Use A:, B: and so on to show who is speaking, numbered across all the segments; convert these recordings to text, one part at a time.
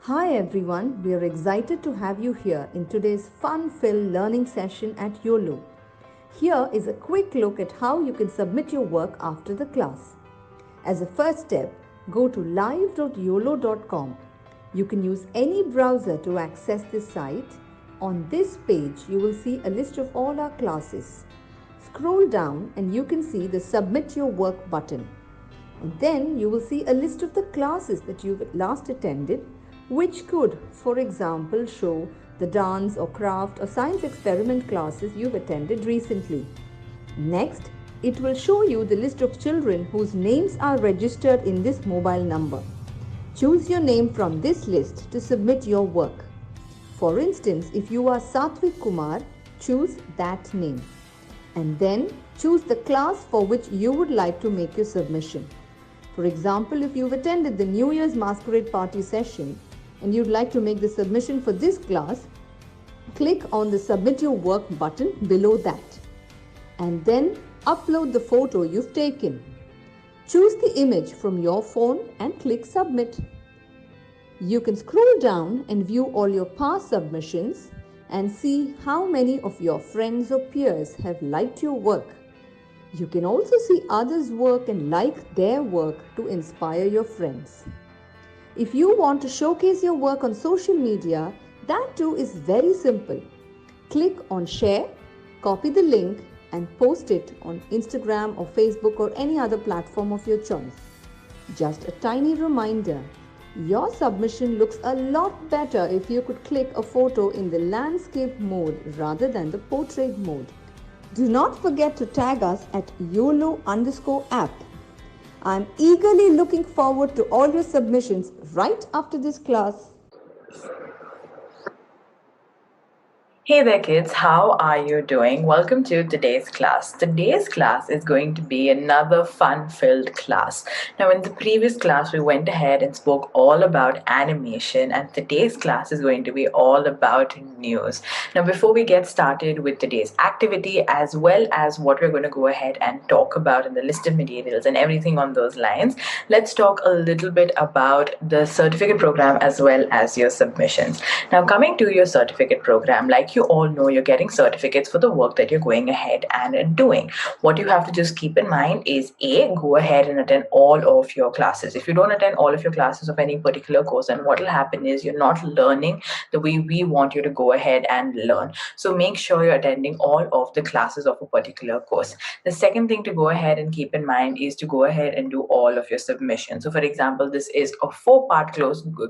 A: Hi everyone, we are excited to have you here in today's fun-filled learning session at Uolo. Here is a quick look at how you can submit your work after the class. As a first step, go to live.uolo.com. You can use any browser to access this site. On this page, you will see a list of all our classes. Scroll down and you can see the Submit Your Work button. And then you will see a list of the classes that you've last attended, which could, for example, show the dance or craft or science experiment classes you've attended recently. Next, it will show you the list of children whose names are registered in this mobile number. Choose your name from this list to submit your work. For instance, if you are Satvik Kumar, choose that name. And then choose the class for which you would like to make your submission. For example, if you've attended the New Year's Masquerade Party session and you'd like to make the submission for this class, click on the Submit Your Work button below that. And then upload the photo you've taken. Choose the image from your phone and click Submit. You can scroll down and view all your past submissions and see how many of your friends or peers have liked your work. You can also see others' work and like their work to inspire your friends. If you want to showcase your work on social media, that too is very simple. Click on Share, copy the link and post it on Instagram or Facebook or any other platform of your choice. Just a tiny reminder, your submission looks a lot better if you could click a photo in the landscape mode rather than the portrait mode. Do not forget to tag us at YOLO_app. I'm eagerly looking forward to all your submissions right after this class.
B: Hey there kids, how are you doing? Welcome to today's class. Today's class is going to be another fun-filled class. Now in the previous class we went ahead and spoke all about animation, and today's class is going to be all about news. Now before we get started with today's activity as well as what we're going to go ahead and talk about in the list of materials and everything on those lines, let's talk a little bit about the certificate program as well as your submissions. Now coming to your certificate program, like you all know, you're getting certificates for the work that you're going ahead and doing. What you have to just keep in mind is go ahead and attend all of your classes. If you don't attend all of your classes of any particular course, then what will happen is you're not learning the way we want you to go ahead and learn. So make sure you're attending all of the classes of a particular course. The second thing to go ahead and keep in mind is to go ahead and do all of your submissions. So for example, this is a 4-part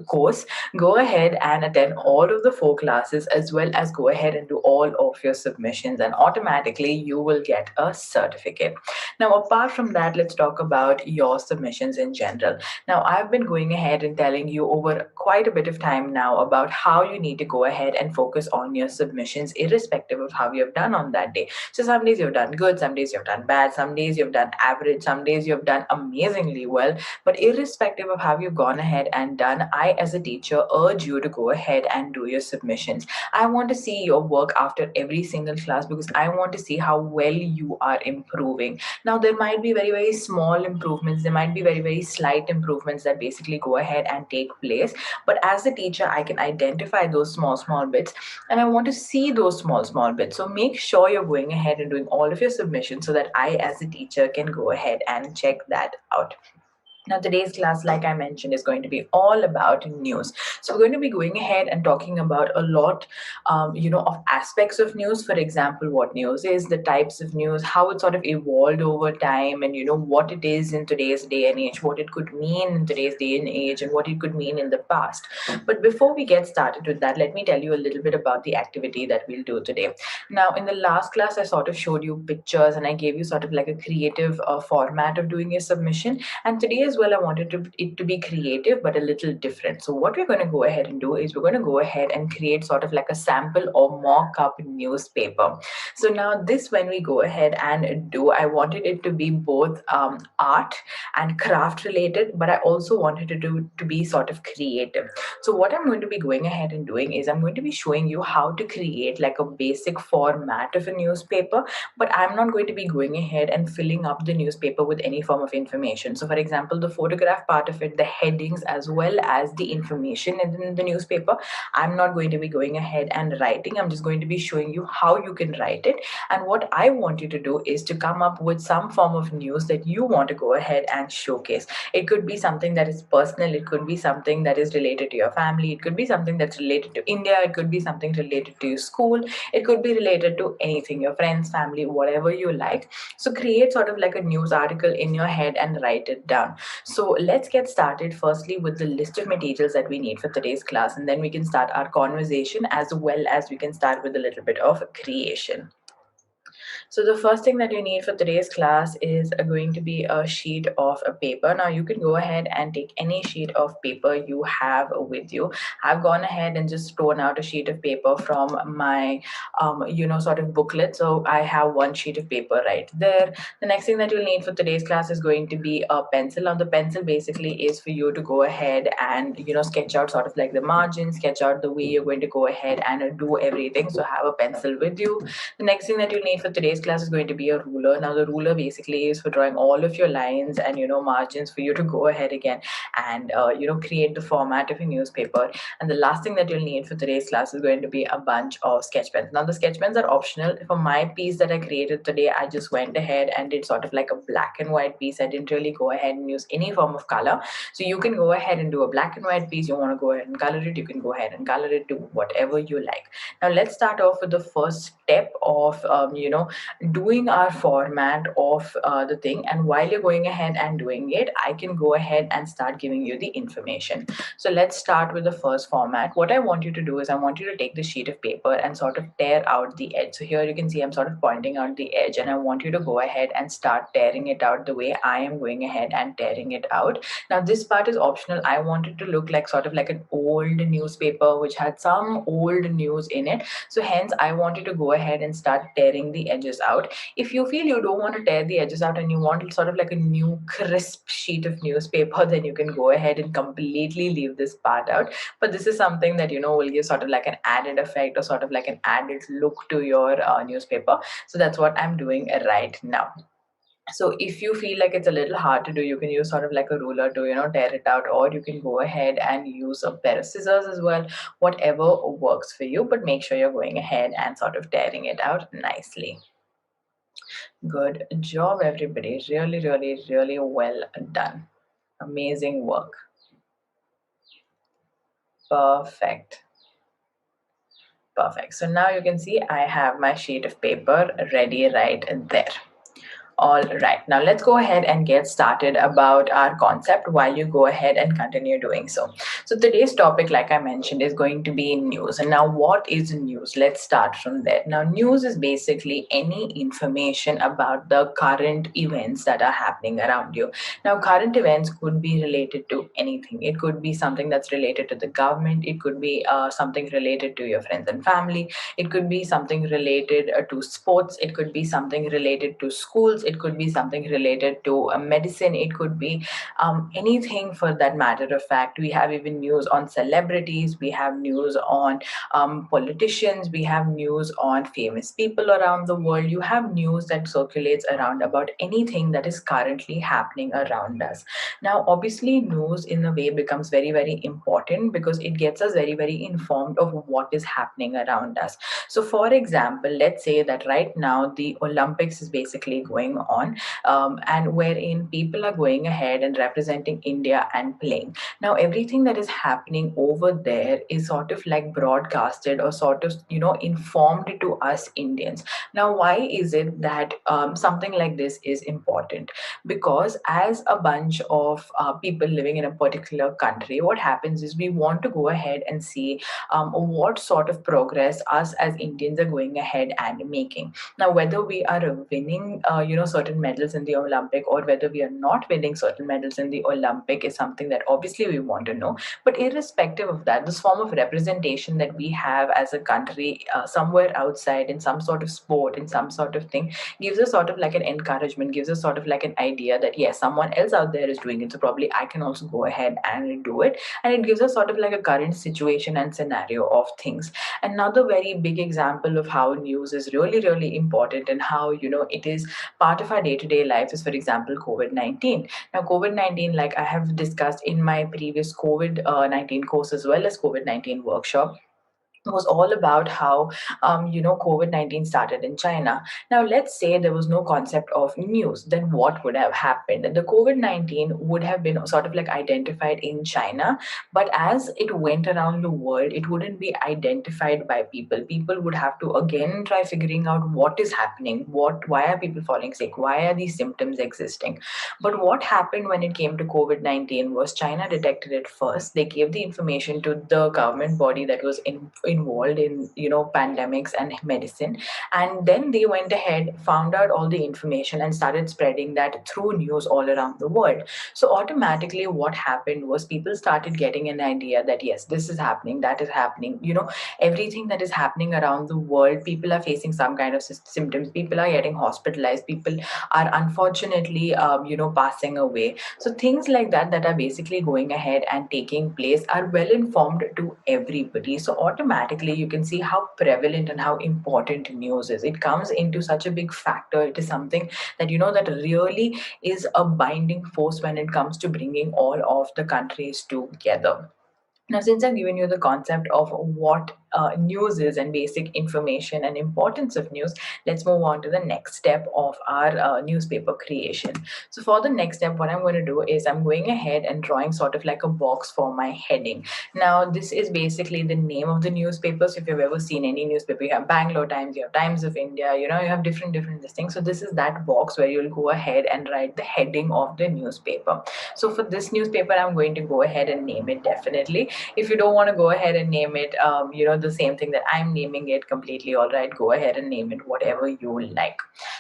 B: course. Go ahead and attend all of the 4 classes as well as go ahead and do all of your submissions, and automatically you will get a certificate. Now apart from that, let's talk about your submissions in general. Now I've been going ahead and telling you over quite a bit of time now about how you need to go ahead and focus on your submissions irrespective of how you've done on that day. So some days you've done good, some days you've done bad, some days you've done average, some days you've done amazingly well. But irrespective of how you've gone ahead and done, I as a teacher urge you to go ahead and do your submissions. I want to see your work after every single class because I want to see how well you are improving. Now there might be very, very small improvements, there might be very, very slight improvements that basically go ahead and take place, but as a teacher I can identify those small bits and I want to see those small bits. So make sure you're going ahead and doing all of your submissions so that I as a teacher can go ahead and check that out. Now, today's class, like I mentioned, is going to be all about news. So we're going to be going ahead and talking about a lot, of aspects of news. For example, what news is, the types of news, how it sort of evolved over time, and what it is in today's day and age, what it could mean in today's day and age, and what it could mean in the past. But before we get started with that, let me tell you a little bit about the activity that we'll do today. Now, in the last class, I sort of showed you pictures and I gave you sort of like a creative format of doing your submission. And today as well, I wanted it to be creative, but a little different. So what we're going to go ahead and do is we're going to go ahead and create sort of like a sample or mock-up newspaper. So now this, when we go ahead and do, I wanted it to be both art and craft related, but I also wanted it to be sort of creative. So what I'm going to be going ahead and doing is I'm going to be showing you how to create like a basic format of a newspaper, but I'm not going to be going ahead and filling up the newspaper with any form of information. So for example, the photograph part of it, the headings, as well as the information in the newspaper, I'm not going to be going ahead and writing. I'm just going to be showing you how you can write it. And what I want you to do is to come up with some form of news that you want to go ahead and showcase. It could be something that is personal, it could be something that is related to your family, it could be something that's related to India, it could be something related to your school, it could be related to anything, your friends, family, whatever you like. So create sort of like a news article in your head and write it down. So let's get started firstly with the list of materials that we need for today's class, and then we can start our conversation, as well as we can start with a little bit of creation. So the first thing that you need for today's class is going to be a sheet of a paper. Now you can go ahead and take any sheet of paper you have with you. I've gone ahead and just thrown out a sheet of paper from my, sort of booklet. So I have one sheet of paper right there. The next thing that you'll need for today's class is going to be a pencil. Now the pencil basically is for you to go ahead and, sketch out sort of like the margins, sketch out the way you're going to go ahead and do everything. So have a pencil with you. The next thing that you'll need for today's class is going to be a ruler. Now, the ruler basically is for drawing all of your lines and margins for you to go ahead again and create the format of a newspaper. And the last thing that you'll need for today's class is going to be a bunch of sketch pens. Now, the sketch pens are optional. For my piece that I created today, I just went ahead and did sort of like a black and white piece. I didn't really go ahead and use any form of color. So you can go ahead and do a black and white piece. You want to go ahead and color it, you can go ahead and color it, do whatever you like. Now, let's start off with the first step of doing our format of the thing. And while you're going ahead and doing it, I can go ahead and start giving you the information. So let's start with the first format. What I want you to do is I want you to take the sheet of paper and sort of tear out the edge. So here you can see I'm sort of pointing out the edge, and I want you to go ahead and start tearing it out the way I am going ahead and tearing it out. Now this part is optional. I want it to look like sort of like an old newspaper which had some old news in it. So hence I want you to go ahead and start tearing the edges out. If you feel you don't want to tear the edges out and you want sort of like a new crisp sheet of newspaper, then you can go ahead and completely leave this part out. But this is something that will give sort of like an added effect or sort of like an added look to your newspaper. So that's what I'm doing right now. So if you feel like it's a little hard to do, you can use sort of like a ruler to tear it out, or you can go ahead and use a pair of scissors as well, whatever works for you. But make sure you're going ahead and sort of tearing it out nicely. Good job, everybody. Really, really, really well done. Amazing work. Perfect. Perfect. So now you can see I have my sheet of paper ready right there. All right, now let's go ahead and get started about our concept while you go ahead and continue doing so. So today's topic, like I mentioned, is going to be news. And now what is news? Let's start from there. Now, news is basically any information about the current events that are happening around you. Now, current events could be related to anything. It could be something that's related to the government. It could be something related to your friends and family. It could be something related to sports. It could be something related to schools. It could be something related to medicine. It could be anything for that matter of fact. We have even news on celebrities. We have news on politicians. We have news on famous people around the world. You have news that circulates around about anything that is currently happening around us. Now, obviously, news in a way becomes very, very important because it gets us very, very informed of what is happening around us. So, for example, let's say that right now the Olympics is basically going on, and wherein people are going ahead and representing India and playing. Now, everything that is happening over there is sort of like broadcasted or sort of, informed to us Indians. Now, why is it that something like this is important? Because as a bunch of people living in a particular country, what happens is we want to go ahead and see what sort of progress us as Indians are going ahead and making. Now, whether we are winning, certain medals in the Olympic, or whether we are not winning certain medals in the Olympic is something that obviously we want to know. But irrespective of that, this form of representation that we have as a country somewhere outside in some sort of sport, in some sort of thing, gives us sort of like an encouragement, gives us sort of like an idea that yes, someone else out there is doing it, so probably I can also go ahead and do it. And it gives us sort of like a current situation and scenario of things. Another very big example of how news is really, really important and how it is part part of our day-to-day life is, for example, COVID-19. Now, COVID-19, like I have discussed in my previous COVID-19 course as well as COVID-19 workshop, was all about how COVID-19 started in China. Now let's say there was no concept of news, then what would have happened? The COVID-19 would have been sort of like identified in China, but as it went around the world, it wouldn't be identified by people would have to again try figuring out what is happening, why are people falling sick, why are these symptoms existing. But what happened when it came to COVID-19 was China detected it first. They gave the information to the government body that was involved in pandemics and medicine, and then they went ahead, found out all the information, and started spreading that through news all around the world. So automatically what happened was people started getting an idea that yes, this is happening, that is happening, everything that is happening around the world, people are facing some kind of symptoms, people are getting hospitalized, people are unfortunately passing away. So things like that are basically going ahead and taking place are well informed to everybody. So automatically you can see how prevalent and how important news is. It comes into such a big factor. It is something that that really is a binding force when it comes to bringing all of the countries together. Now, since I've given you the concept of what news is and basic information and importance of news, let's move on to the next step of our newspaper creation. So, for the next step, what I'm going to do is I'm going ahead and drawing sort of like a box for my heading. Now, this is basically the name of the newspapers. If you've ever seen any newspaper, you have Bangalore Times, you have Times of India, you have different things. So, this is that box where you'll go ahead and write the heading of the newspaper. So, for this newspaper, I'm going to go ahead and name it definitely. If you don't want to go ahead and name it the same thing that I'm naming it, completely all right, go ahead and name it whatever you like.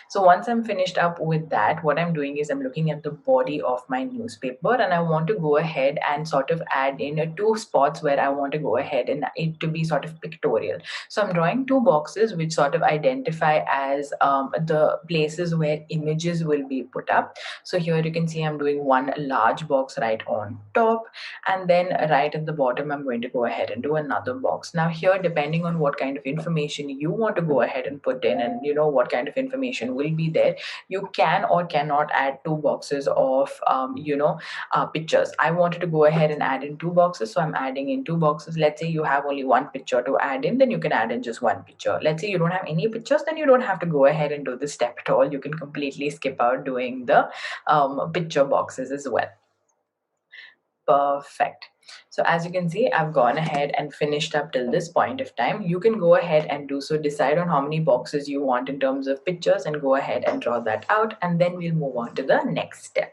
B: So once I'm finished up with that, what I'm doing is I'm looking at the body of my newspaper, and I want to go ahead and sort of add in two spots where I want to go ahead and it to be sort of pictorial. So I'm drawing two boxes which sort of identify as the places where images will be put up. So here you can see I'm doing one large box right on top, and then right at the bottom I'm going to go ahead and do another box. Now here, depending on what kind of information you want to go ahead and put in, and what kind of information will be there, you can or cannot add two boxes of pictures. I wanted to go ahead and add in two boxes, so I'm adding in two boxes. Let's say you have only one picture to add in, then you can add in just one picture. Let's say you don't have any pictures, then you don't have to go ahead and do this step at all. You can completely skip out doing the picture boxes as well. Perfect. So as you can see, I've gone ahead and finished up till this point of time. You can go ahead and do so, decide on how many boxes you want in terms of pictures, and go ahead and draw that out, and then we'll move on to the next step.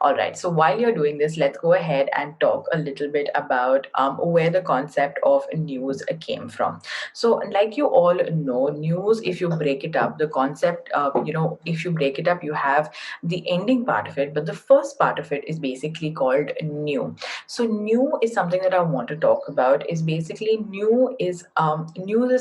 B: All right, so while you're doing this, let's go ahead and talk a little bit about where the concept of news came from. So like you all know, news, if you break it up, the concept, if you break it up, you have the ending part of it, but the first part of it is basically called new. So new is something that I want to talk about. Is basically news is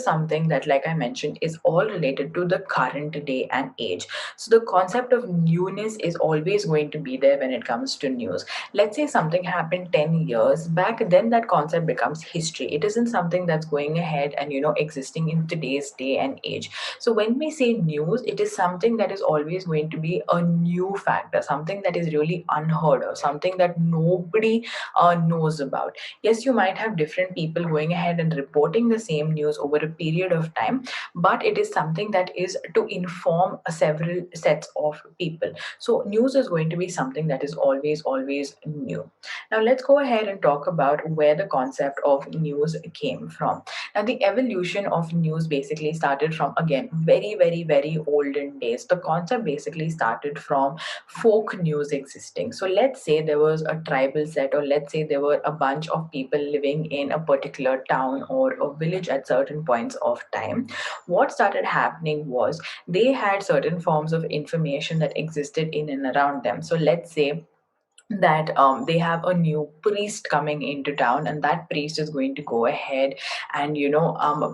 B: something that, like I mentioned, is all related to the current day and age. So the concept of newness is always going to be there when it comes to news. Let's say something happened 10 years back, then that concept becomes history. It isn't something that's going ahead and existing in today's day and age. So when we say news, it is something that is always going to be a new factor, something that is really unheard of, something that nobody knows about. Yes, you might have different people going ahead and reporting the same news over a period of time, but it is something that is to inform several sets of people. So news is going to be something that is always new. Now let's go ahead and talk about where the concept of news came from. Now the evolution of news basically started from, again, very olden days. The concept basically started from folk news existing. So let's say there was a tribal set, or let's say there were a bunch of people living in a particular town or a village at certain points of time. What started happening was they had certain forms of information that existed in and around them. So let's say that they have a new priest coming into town, and that priest is going to go ahead and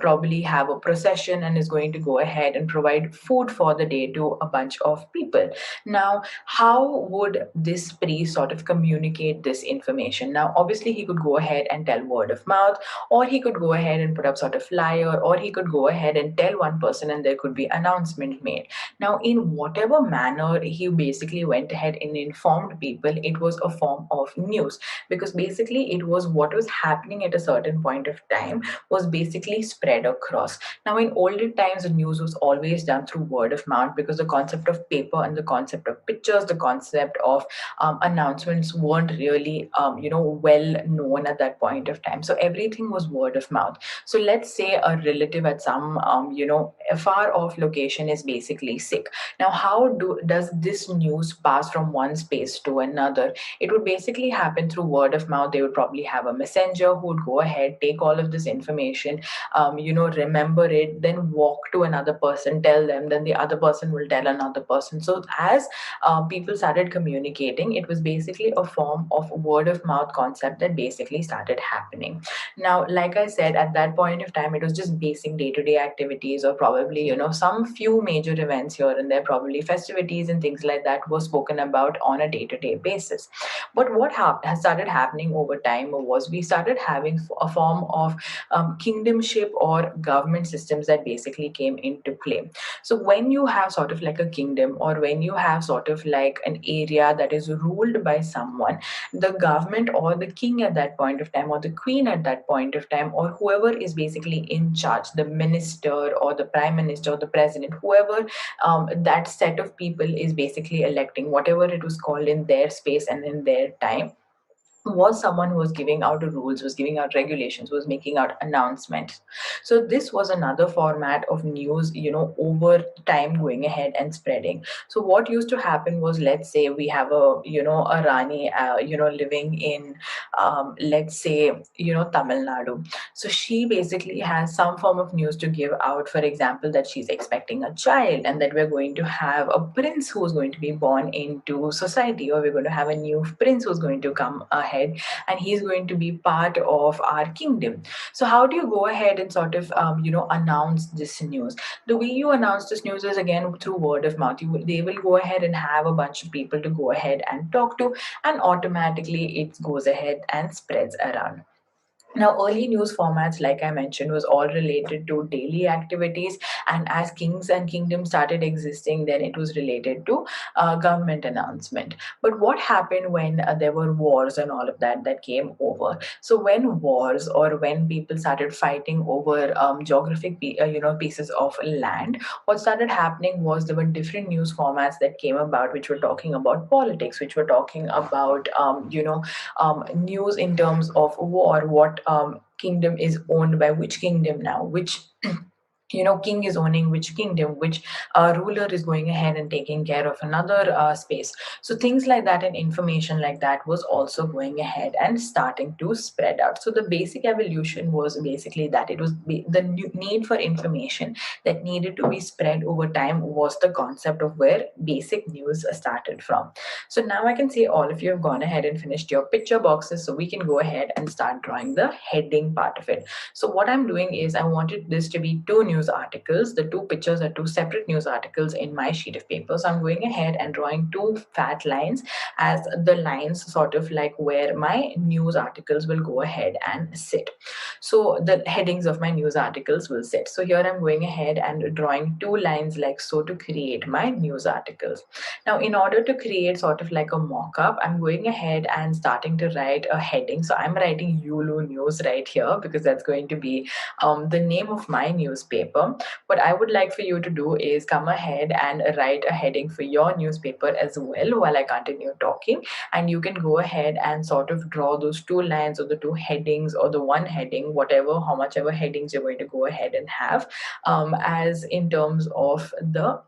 B: probably have a procession and is going to go ahead and provide food for the day to a bunch of people. Now, how would this priest sort of communicate this information? Now, obviously he could go ahead and tell word of mouth, or he could go ahead and put up sort of flyer, or he could go ahead and tell one person and there could be announcement made. Now, in whatever manner he basically went ahead and informed people, it was a form of news, because basically it was what was happening at a certain point of time was basically spread across. Now, in olden times, the news was always done through word of mouth, because the concept of paper and the concept of pictures, the concept of announcements weren't really, well known at that point of time. So everything was word of mouth. So let's say a relative at some, a far off location is basically sick. Now, how does this news pass from one space to another? It would basically happen through word of mouth. They would probably have a messenger who would go ahead, take all of this information, remember it, then walk to another person, tell them, then the other person will tell another person. So as people started communicating, it was basically a form of word of mouth concept that basically started happening. Now, like I said, at that point of time, it was just basic day-to-day activities, or probably, some few major events here and there, probably festivities and things like that were spoken about on a day-to-day basis. But what has started happening over time was we started having a form of kingdomship or government systems that basically came into play. So when you have sort of like a kingdom, or when you have sort of like an area that is ruled by someone, the government or the king at that point of time, or the queen at that point of time, or whoever is basically in charge, the minister or the prime minister or the president, whoever that set of people is basically electing, whatever it was called in their space and in their time, was someone who was giving out the rules, was giving out regulations, was making out announcements. So this was another format of news, over time going ahead and spreading. So what used to happen was, let's say we have a Rani, living in, let's say, Tamil Nadu. So she basically has some form of news to give out, for example, that she's expecting a child, and that we're going to have a prince who's going to be born into society, or we're going to have a new prince who's going to come ahead, and he's going to be part of our kingdom. So how do you go ahead and sort of announce this news? The way you announce this news is again through word of mouth. They will go ahead and have a bunch of people to go ahead and talk to, and automatically it goes ahead and spreads around. Now, early news formats, like I mentioned, was all related to daily activities, and as kings and kingdoms started existing, then it was related to government announcement. But what happened when there were wars and all of that came over? So when wars, or when people started fighting over geographic, pieces of land, what started happening was there were different news formats that came about, which were talking about politics, which were talking about news in terms of war, what kingdom is owned by which kingdom now, which king is owning which kingdom, which ruler is going ahead and taking care of another space. So things like that and information like that was also going ahead and starting to spread out. So the basic evolution was basically that it was the need for information that needed to be spread over time was the concept of where basic news started from. So now I can see all of you have gone ahead and finished your picture boxes, so we can go ahead and start drawing the heading part of it. So what I'm doing is I wanted this to be two news articles. The two pictures are two separate news articles in my sheet of paper. So I'm going ahead and drawing two fat lines as the lines sort of like where my news articles will go ahead and sit. So the headings of my news articles will sit. So here I'm going ahead and drawing two lines like so to create my news articles. Now, in order to create sort of like a mock-up, I'm going ahead and starting to write a heading. So I'm writing Uolo News right here, because that's going to be the name of my newspaper. What I would like for you to do is come ahead and write a heading for your newspaper as well while I continue talking. And you can go ahead and sort of draw those two lines, or the two headings, or the one heading, whatever, how much ever headings you're going to go ahead and have, as in terms of the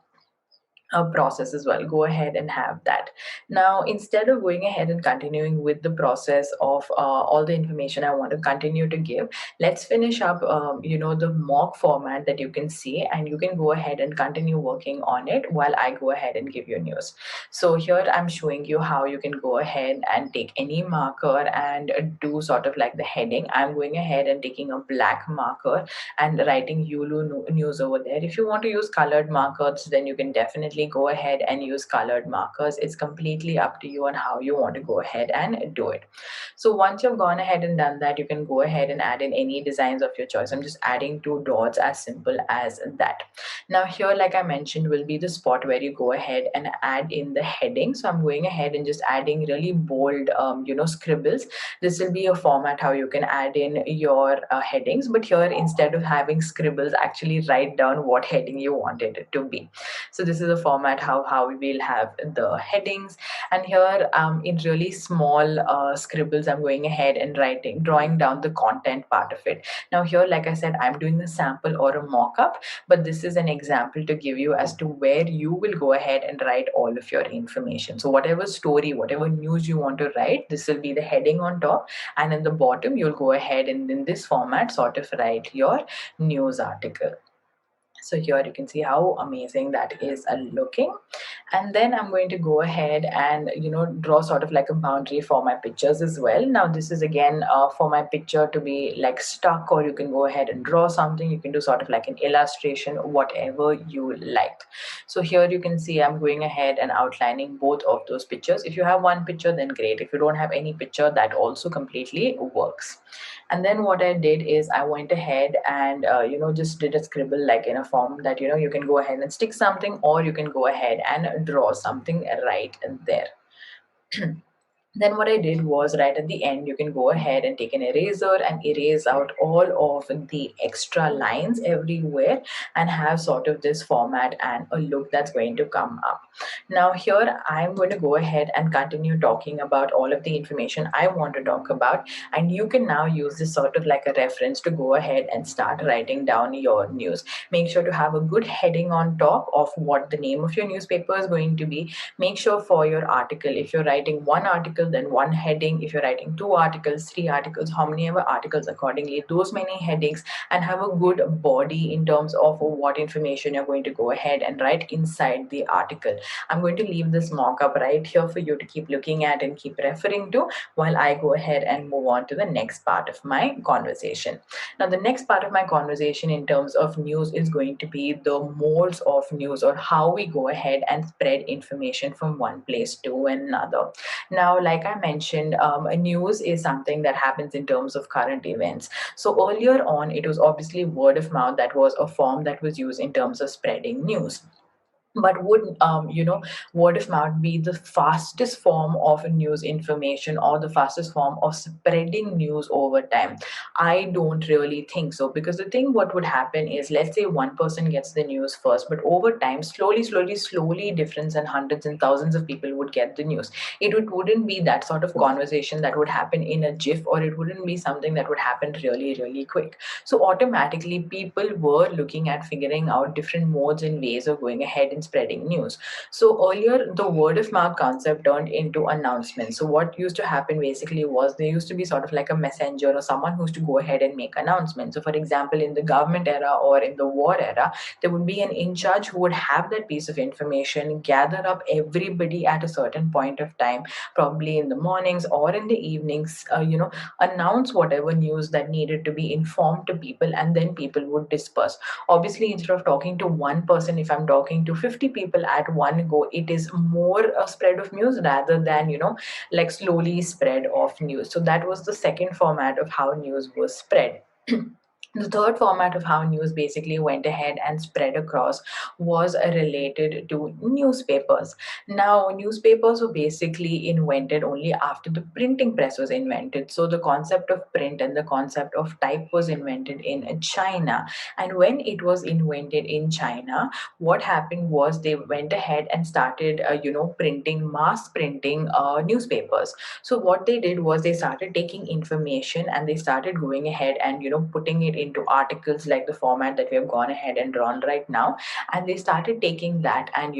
B: process as well. Go ahead and have that. Now, instead of going ahead and continuing with the process of all the information I want to continue to give, let's finish up, the mock format that you can see, and you can go ahead and continue working on it while I go ahead and give you news. So here I'm showing you how you can go ahead and take any marker and do sort of like the heading. I'm going ahead and taking a black marker and writing Uolo news over there. If you want to use colored markers, then you can definitely go ahead and use colored markers. It's completely up to you on how you want to go ahead and do it. So once you've gone ahead and done that, you can go ahead and add in any designs of your choice. I'm just adding two dots, as simple as that. Now here, like I mentioned, will be the spot where you go ahead and add in the heading. So I'm going ahead and just adding really bold, scribbles. This will be a format how you can add in your headings, but here, instead of having scribbles, actually write down what heading you wanted it to be. So this is a format how we will have the headings. And here, in really small scribbles, I'm going ahead and drawing down the content part of it. Now here, like I said, I'm doing a sample or a mock-up, but this is an example to give you as to where you will go ahead and write all of your information. So whatever story, whatever news you want to write, this will be the heading on top, and in the bottom you'll go ahead and in this format sort of write your news article. So here you can see how amazing that is looking. And then I'm going to go ahead and draw sort of like a boundary for my pictures as well. Now this is again for my picture to be like stuck, or you can go ahead and draw something. You can do sort of like an illustration, whatever you like. So here you can see I'm going ahead and outlining both of those pictures. If you have one picture, then great. If you don't have any picture, that also completely works. And then what I did is I went ahead and just did a scribble like in a form that you can go ahead and stick something, or you can go ahead and draw something right there. Then what I did was, right at the end, you can go ahead and take an eraser and erase out all of the extra lines everywhere, and have sort of this format and a look that's going to come up. Now here I'm going to go ahead and continue talking about all of the information I want to talk about, and you can now use this sort of like a reference to go ahead and start writing down your news. Make sure to have a good heading on top of what the name of your newspaper is going to be. Make sure for your article, if you're writing one article, then one heading. If you're writing two articles, three articles, how many ever articles, accordingly those many headings, and have a good body in terms of what information you're going to go ahead and write inside the article. I'm going to leave this mock-up right here for you to keep looking at and keep referring to while I go ahead and move on to the next part of my conversation. Now the next part of my conversation in terms of news is going to be the modes of news, or how we go ahead and spread information from one place to another. Now, like I mentioned, news is something that happens in terms of current events. So earlier on, it was obviously word of mouth that was a form that was used in terms of spreading news. But would word of mouth be the fastest form of news information, or the fastest form of spreading news over time? I don't really think so, because the thing what would happen is, let's say one person gets the news first, but over time, slowly, difference and hundreds and thousands of people would get the news. Wouldn't be that sort of conversation that would happen in a jiff, or it wouldn't be something that would happen really quick. So automatically people were looking at figuring out different modes and ways of going ahead and spreading news. So earlier, the word of mouth concept turned into announcements. So what used to happen basically was, there used to be sort of like a messenger or someone who used to go ahead and make announcements. So for example, in the government era or in the war era, there would be an in charge who would have that piece of information, gather up everybody at a certain point of time, probably in the mornings or in the evenings, announce whatever news that needed to be informed to people, and then people would disperse. Obviously, instead of talking to one person, if I'm talking to 50 people at one go, it is more a spread of news rather than like slowly spread of news. So that was the second format of how news was spread. The third format of how news basically went ahead and spread across was related to newspapers. Now, newspapers were basically invented only after the printing press was invented. So, the concept of print and the concept of type was invented in China. And when it was invented in China, what happened was they went ahead and started, mass printing newspapers. So, what they did was they started taking information and they started going ahead and, putting it into articles like the format that we have gone ahead and drawn right now, and they started taking that and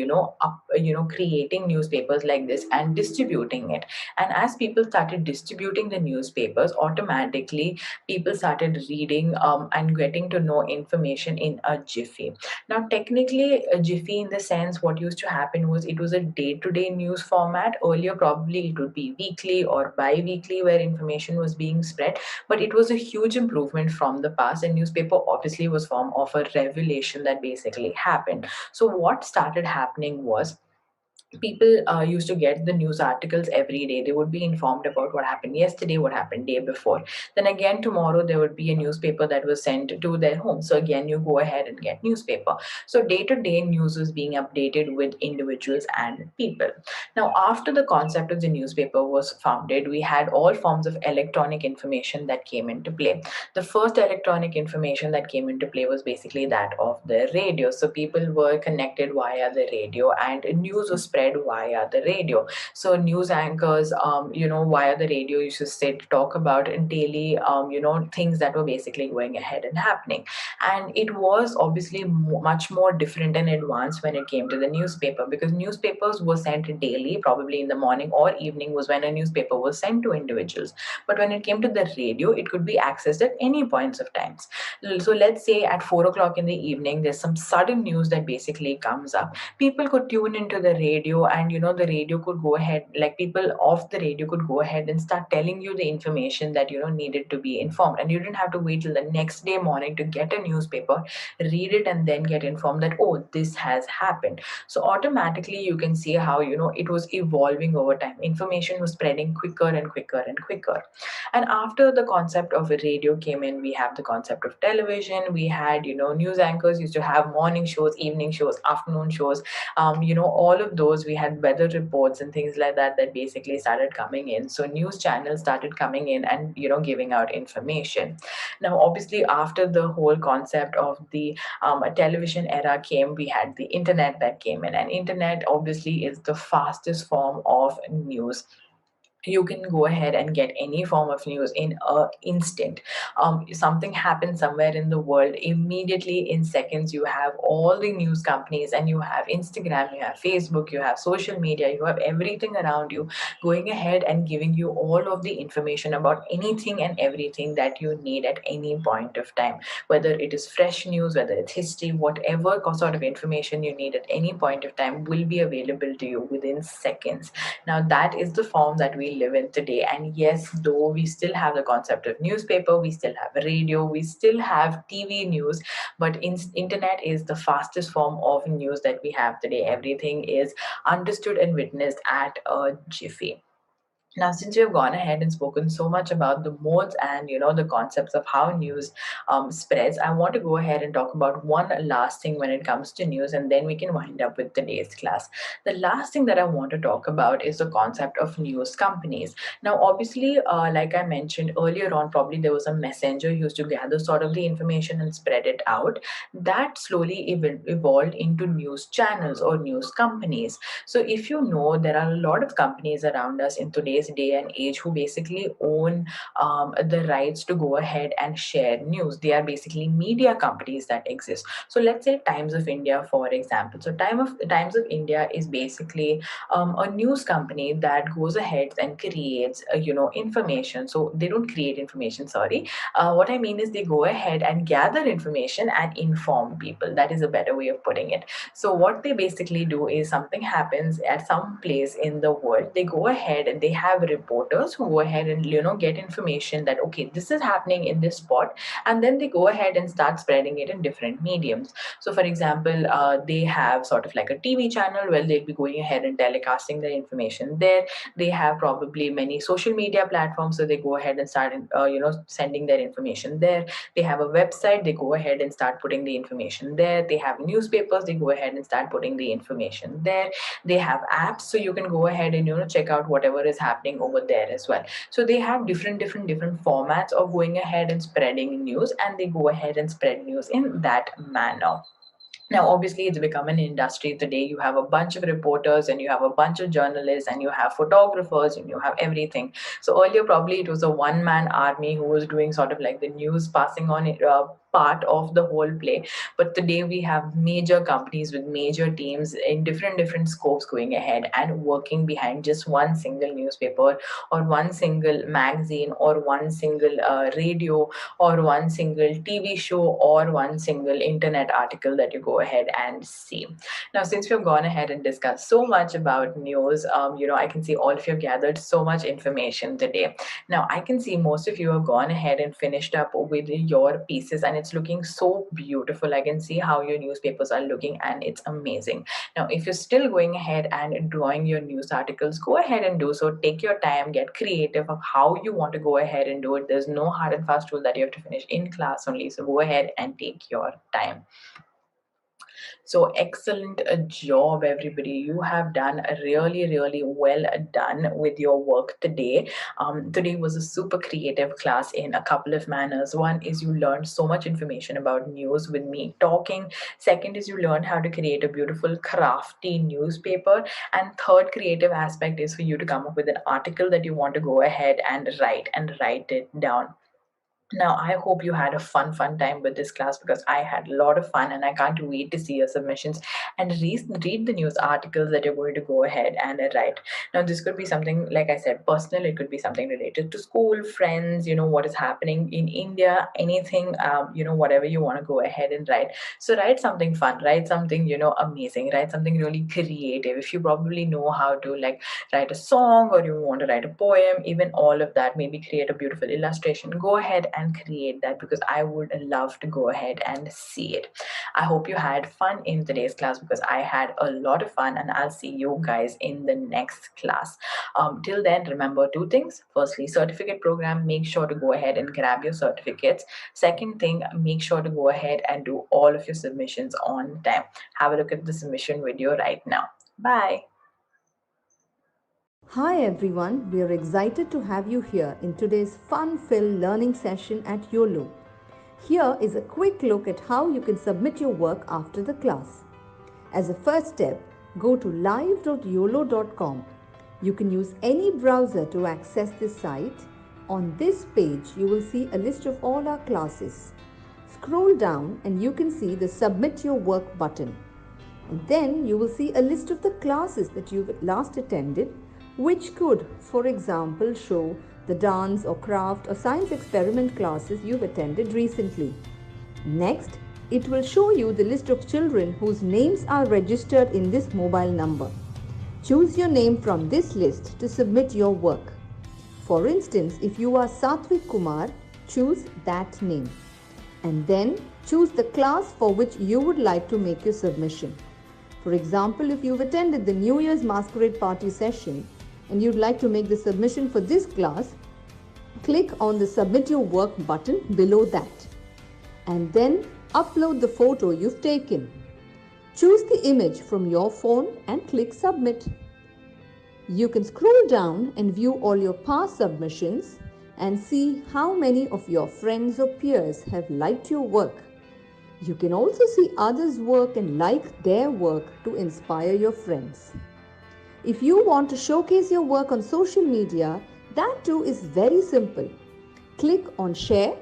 B: creating newspapers like this and distributing it. And as people started distributing the newspapers, automatically people started reading and getting to know information in a jiffy. Now, technically, a jiffy in the sense, what used to happen was it was a day-to-day news format. Earlier, probably it would be weekly or bi-weekly where information was being spread, but it was a huge improvement from the past. And newspaper obviously was form of a revelation that basically happened. So what started happening was people used to get the news articles every day. They would be informed about what happened yesterday, what happened day before. Then again tomorrow there would be a newspaper that was sent to their home. So again you go ahead and get newspaper. So day to day news was being updated with individuals and people. Now after the concept of the newspaper was founded, we had all forms of electronic information that came into play. The first electronic information that came into play was basically that of the radio. So people were connected via the radio and news was spread via the radio. So news anchors, via the radio used to sit to talk about daily, things that were basically going ahead and happening. And it was obviously much more different and advanced when it came to the newspaper, because newspapers were sent daily, probably in the morning or evening was when a newspaper was sent to individuals. But when it came to the radio, it could be accessed at any points of times. So let's say at 4 o'clock in the evening, there's some sudden news that basically comes up. People could tune into the radio, and the radio could go ahead, like people off the radio could go ahead and start telling you the information that needed to be informed. And you didn't have to wait till the next day morning to get a newspaper, read it, and then get informed that, oh, this has happened. So automatically you can see how it was evolving over time. Information was spreading quicker and quicker and quicker. And after the concept of a radio came in, we have the concept of television. We had, news anchors used to have morning shows, evening shows, afternoon shows. All of those. We had weather reports and things like that that basically started coming in. So news channels started coming in and giving out information. Now, obviously, after the whole concept of the television era came, we had the internet that came in, and internet obviously is the fastest form of news. You can go ahead and get any form of news in a instant. Something happens somewhere in the world, immediately in seconds you have all the news companies, and you have Instagram, you have Facebook, you have social media, you have everything around you going ahead and giving you all of the information about anything and everything that you need at any point of time, whether it is fresh news, whether it's history, whatever sort of information you need at any point of time will be available to you within seconds. Now, that is the form that we live in today. And yes, though we still have the concept of newspaper, we still have radio, we still have TV news, but internet is the fastest form of news that we have today. Everything is understood and witnessed at a jiffy. Now, since we have gone ahead and spoken so much about the modes and the concepts of how news spreads, I want to go ahead and talk about one last thing when it comes to news, and then we can wind up with today's class. The last thing that I want to talk about is the concept of news companies. Now, obviously, like I mentioned earlier on, probably there was a messenger who used to gather sort of the information and spread it out. That slowly evolved into news channels or news companies. So if you know, there are a lot of companies around us in today's day and age who basically own the rights to go ahead and share news. They are basically media companies that exist. So let's say Times of India, for example. So Times of India is basically a news company that goes ahead and creates information. So they don't create information, sorry. What I mean is they go ahead and gather information and inform people. That is a better way of putting it. So what they basically do is, something happens at some place in the world, they go ahead and they have reporters who go ahead and get information that, okay, this is happening in this spot, and then they go ahead and start spreading it in different mediums. So for example, they have sort of like a TV channel where they'll be going ahead and telecasting the information there. They have probably many social media platforms, so they go ahead and start sending their information there. They have a website, they go ahead and start putting the information there. They have newspapers, they go ahead and start putting the information there. They have apps, so you can go ahead and check out whatever is happening over there as well. So they have different formats of going ahead and spreading news, and they go ahead and spread news in that manner. Now, obviously, it's become an industry today. You have a bunch of reporters and you have a bunch of journalists and you have photographers and you have everything. So, earlier, probably it was a one man army who was doing sort of like the news passing on part of the whole play. But today, we have major companies with major teams in different scopes going ahead and working behind just one single newspaper or one single magazine or one single radio or one single TV show or one single internet article that you go ahead and see. Now, since we've gone ahead and discussed so much about news, I can see all of you have gathered so much information today. Now, I can see most of you have gone ahead and finished up with your pieces, and it's looking so beautiful. I can see how your newspapers are looking, and it's amazing. Now, if you're still going ahead and drawing your news articles, go ahead and do so. Take your time, get creative of how you want to go ahead and do it. There's no hard and fast rule that you have to finish in class only. So go ahead and take your time. So excellent job, everybody. You have done a really well done with your work today. Today was a super creative class in a couple of manners. One is you learned so much information about news with me talking. Second is you learned how to create a beautiful crafty newspaper. And third creative aspect is for you to come up with an article that you want to go ahead and write it down. Now, I hope you had a fun time with this class because I had a lot of fun and I can't wait to see your submissions and read the news articles that you're going to go ahead and write. Now, this could be something, like I said, personal. It could be something related to school, friends, what is happening in India, anything, whatever you want to go ahead and write. So write something fun, write something, amazing, write something really creative. If you probably know how to like write a song or you want to write a poem, even all of that, maybe create a beautiful illustration, go ahead and create that because I would love to go ahead and see it. I hope you had fun in today's class because I had a lot of fun, and I'll see you guys in the next class. Till then, remember two things. Firstly, certificate program, make sure to go ahead and grab your certificates. Second thing, make sure to go ahead and do all of your submissions on time. Have a look at the submission video right now. Bye.
A: Hi everyone, we are excited to have you here in today's fun-filled learning session at Uolo. Here is a quick look at how you can submit your work after the class. As a first step, go to live.uolo.com. You can use any browser to access this site. On this page, you will see a list of all our classes. Scroll down and you can see the Submit Your Work button. And then you will see a list of the classes that you've last attended, which could, for example, show the dance or craft or science experiment classes you've attended recently. Next, it will show you the list of children whose names are registered in this mobile number. Choose your name from this list to submit your work. For instance, if you are Satvik Kumar, choose that name. And then choose the class for which you would like to make your submission. For example, if you've attended the New Year's Masquerade Party session and you'd like to make the submission for this class, click on the Submit Your Work button below that. And then upload the photo you've taken. Choose the image from your phone and click Submit. You can scroll down and view all your past submissions and see how many of your friends or peers have liked your work. You can also see others' work and like their work to inspire your friends. If you want to showcase your work on social media, that too is very simple. Click on Share,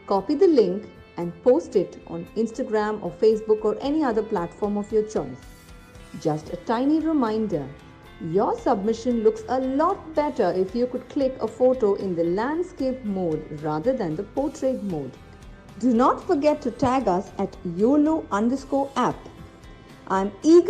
A: copy the link and post it on Instagram or Facebook or any other platform of your choice. Just a tiny reminder, your submission looks a lot better if you could click a photo in the landscape mode rather than the portrait mode. Do not forget to tag us at YOLO_app. I'm eager